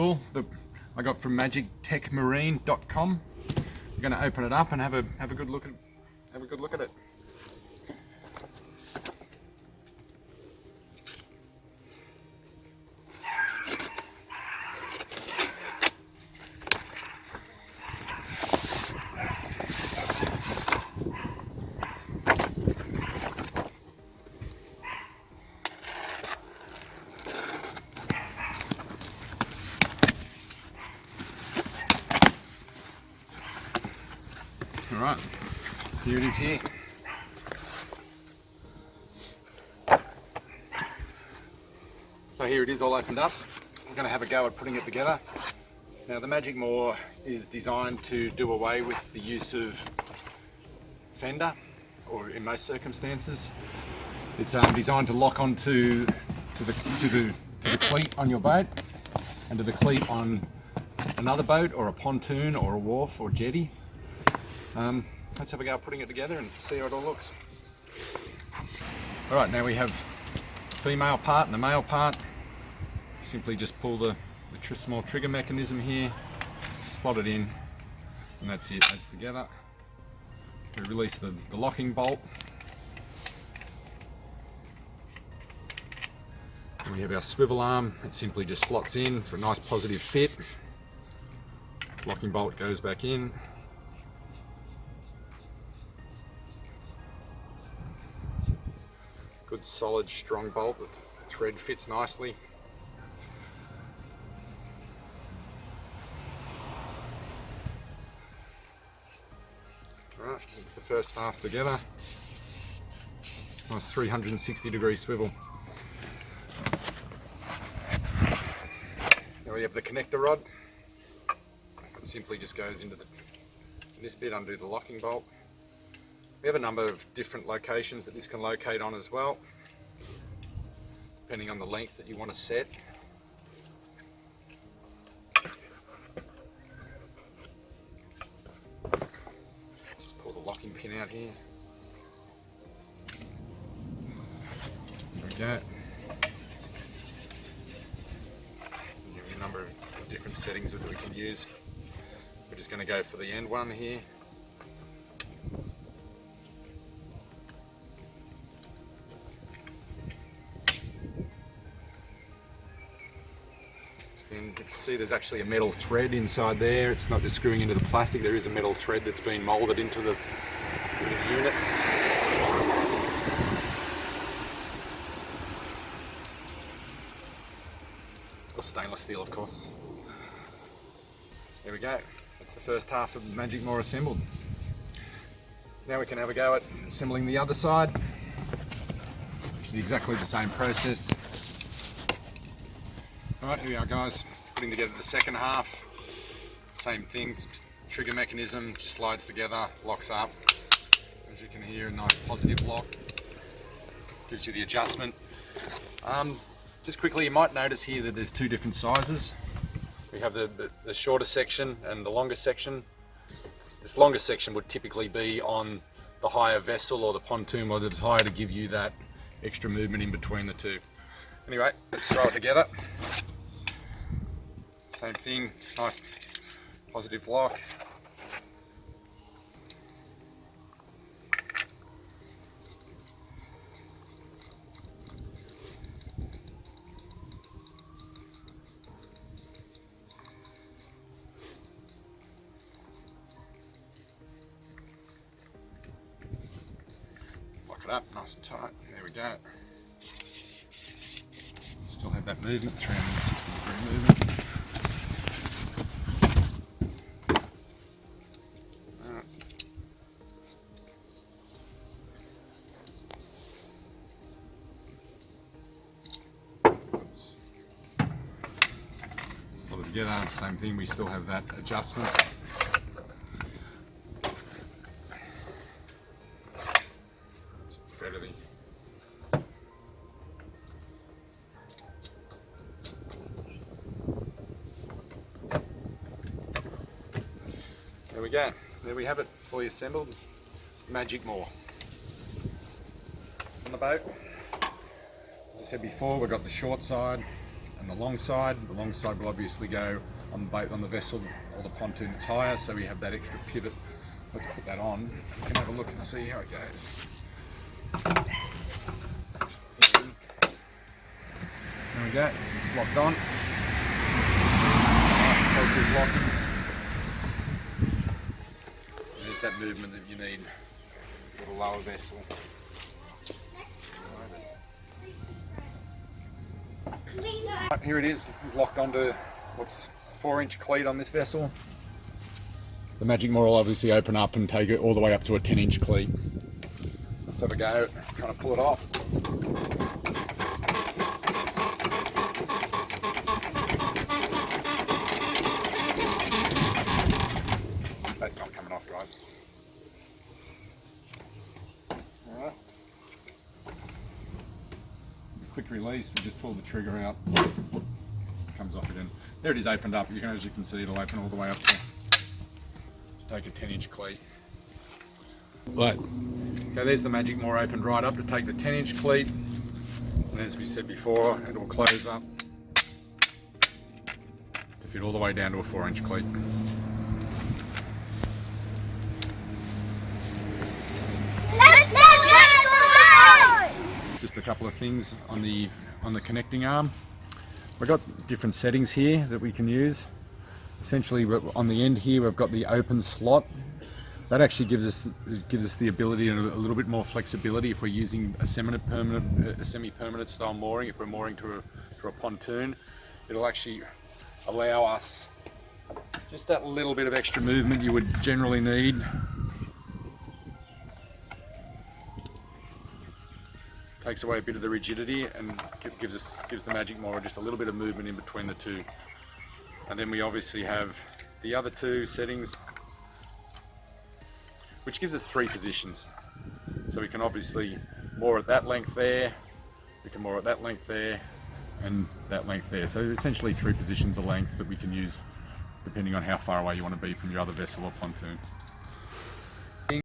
simple that I got from MagicTechMarine.com. I'm going to open it up and have a good look at it. Alright, here it is here. So here it is all opened up. I'm going to have a go at putting it together. Now the MagicMoor is designed to do away with the use of fender, or in most circumstances. It's designed to lock onto the cleat on your boat and to the cleat on another boat or a pontoon or a wharf or jetty. Let's have a go at putting it together and see how it all looks. Alright, now we have the female part and the male part. Simply just pull the small trigger mechanism here, slot it in, and that's it, that's together. We release the locking bolt. We have our swivel arm, it simply just slots in for a nice positive fit. Locking bolt goes back in. Good solid strong bolt, the thread fits nicely. Alright, it's the first half together. Nice 360-degree swivel. Now we have the connector rod. It simply just goes into this bit, undo the locking bolt. We have a number of different locations that this can locate on as well, depending on the length that you want to set. Just pull the locking pin out here. There we go. There are a number of different settings that we can use. We're just going to go for the end one here. And you can see there's actually a metal thread inside there. It's not just screwing into the plastic, there is a metal thread that's been moulded into the unit. Or stainless steel, of course. There we go. That's the first half of the MagicMoor assembled. Now we can have a go at assembling the other side, which is exactly the same process. Alright, here we are guys, putting together the second half. Same thing, trigger mechanism just slides together, locks up. As you can hear, a nice positive lock. Gives you the adjustment. Just quickly, you might notice here that there's two different sizes. We have the shorter section and the longer section. This longer section would typically be on the higher vessel or the pontoon, whether it's higher, to give you that extra movement in between the two. Anyway, let's throw it together. Same thing, nice positive lock. Lock it up nice and tight. There we go. Still have that movement, 360-degree movement. Together, same thing, we still have that adjustment. It's readily. There we go, there we have it, fully assembled MagicMoor. On the boat, as I said before, we've got the short side on the long side. The long side will obviously go on the vessel or the pontoon that's higher, so we have that extra pivot. Let's put that on. We can have a look and see how it goes. There we go, it's locked on. Nice positive locking. There's that movement that you need for the lower vessel. Here it is, locked onto what's a 4-inch cleat on this vessel. The MagicMoor will obviously open up and take it all the way up to a 10-inch cleat. Let's have a go, trying to pull it off. That's not coming off, guys. Alright. Quick release, we just pull the trigger out. Comes off again. There it is, opened up. As you can see, it'll open all the way up to take a 10-inch cleat. Right. Okay, there's the MagicMoor opened right up to take the 10-inch cleat. And as we said before, it will close up to fit all the way down to a 4-inch cleat. Just a couple of things on the connecting arm. We've got different settings here that we can use. Essentially, on the end here, we've got the open slot. That actually gives us the ability and a little bit more flexibility if we're using a semi-permanent style mooring. If we're mooring to a pontoon, it'll actually allow us just that little bit of extra movement you would generally need. Takes away a bit of the rigidity and gives the MagicMoor just a little bit of movement in between the two. And then we obviously have the other two settings, which gives us 3 positions. So we can obviously moor at that length there, we can moor at that length there, and that length there. So essentially 3 positions of length that we can use depending on how far away you want to be from your other vessel or pontoon.